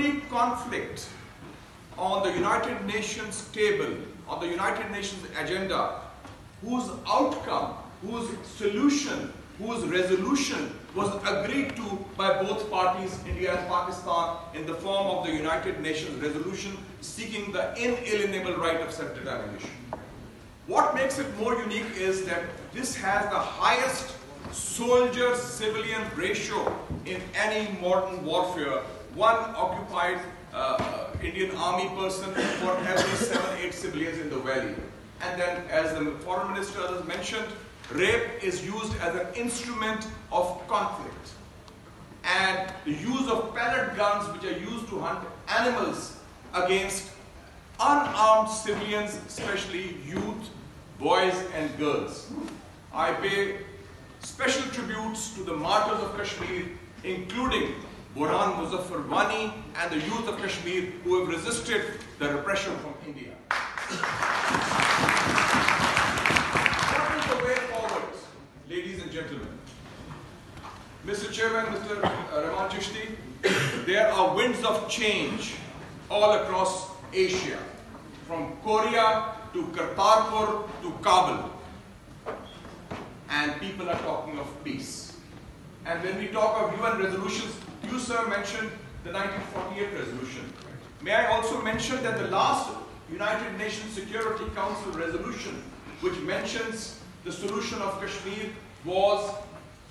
only conflict on the United Nations table, on the United Nations agenda, whose outcome, whose solution, whose resolution was agreed to by both parties, India and Pakistan, in the form of the United Nations resolution seeking the inalienable right of self-determination. What makes it more unique is that this has the highest soldier-civilian ratio in any modern warfare. One occupied Indian army person for every 7-8 civilians in the valley. And then, as the foreign minister has mentioned, rape is used as an instrument of conflict. And the use of pellet guns, which are used to hunt animals against unarmed civilians, especially youth, boys and girls. I pay special tributes to the martyrs of Kashmir, including Burhan Muzaffar Wani and the youth of Kashmir who have resisted the repression from India. What is the way forward, ladies and gentlemen? Mr. Chairman, Mr. Rahman Chishti, there are winds of change all across Asia, from Korea to Kartarpur to Kabul. And people are talking of peace. And when we talk of UN resolutions, you, sir, mentioned the 1948 resolution. May I also mention that the last United Nations Security Council resolution, which mentions the solution of Kashmir, was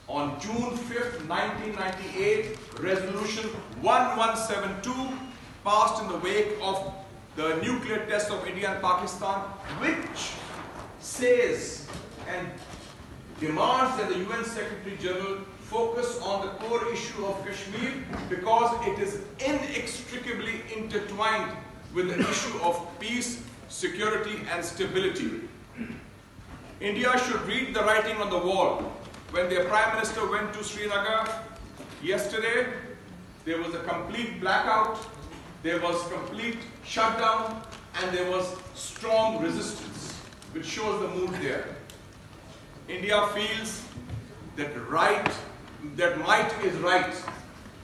on June 5th, 1998, resolution 1172, passed in the wake of the nuclear test of India and Pakistan, which says and demands that the UN Secretary General focus on the core issue of Kashmir because it is inextricably intertwined with the issue of peace, security and stability. India should read the writing on the wall. When their Prime Minister went to Srinagar yesterday, there was a complete blackout, there was complete shutdown, and there was strong resistance, which shows the mood there. India feels that might is right.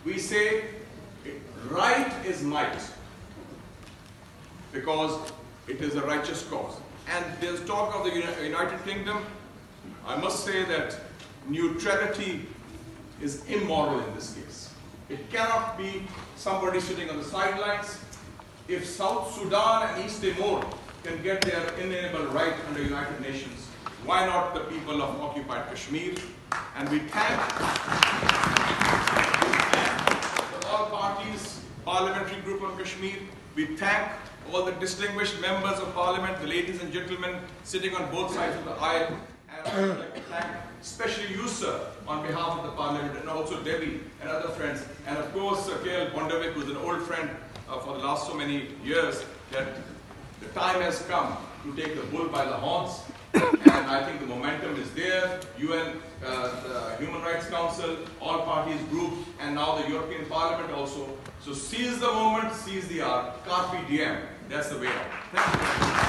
We say right is might because it is a righteous cause. And there's talk of the United Kingdom. I must say that neutrality is immoral in this case. It cannot be somebody sitting on the sidelines. If South Sudan and East Timor can get their inalienable right under United Nations, why not the people of occupied Kashmir? And we thank all parties, parliamentary group of Kashmir. We thank all the distinguished members of parliament, the ladies and gentlemen sitting on both sides of the aisle. And I would like to thank especially you, sir, on behalf of the parliament, and also Debbie and other friends. And of course, K.L. Bondavik, who's an old friend for the last so many years, that the time has come to take the bull by the horns. And I think the momentum is there. UN, the Human Rights Council, all parties groups, and now the European Parliament also. So seize the moment, seize the hour. Carpe diem. That's the way out. Thank you.